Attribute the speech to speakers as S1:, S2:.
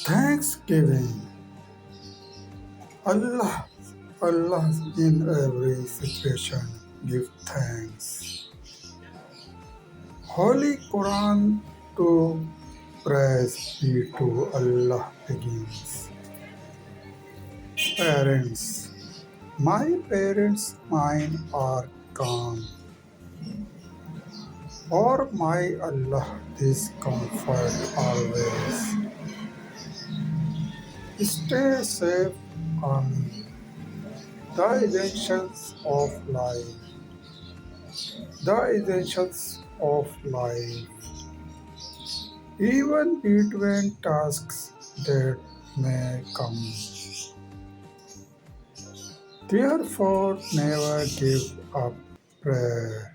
S1: Thanksgiving. Allah, Allah in every situation give thanks. Holy Quran to praise be to Allah begins. Parents. My parents mine are calm. Or my Allah this comfort always. Stay safe on the essentials of life. The essentials of life. Even between tasks that may come. Therefore, never give up prayer.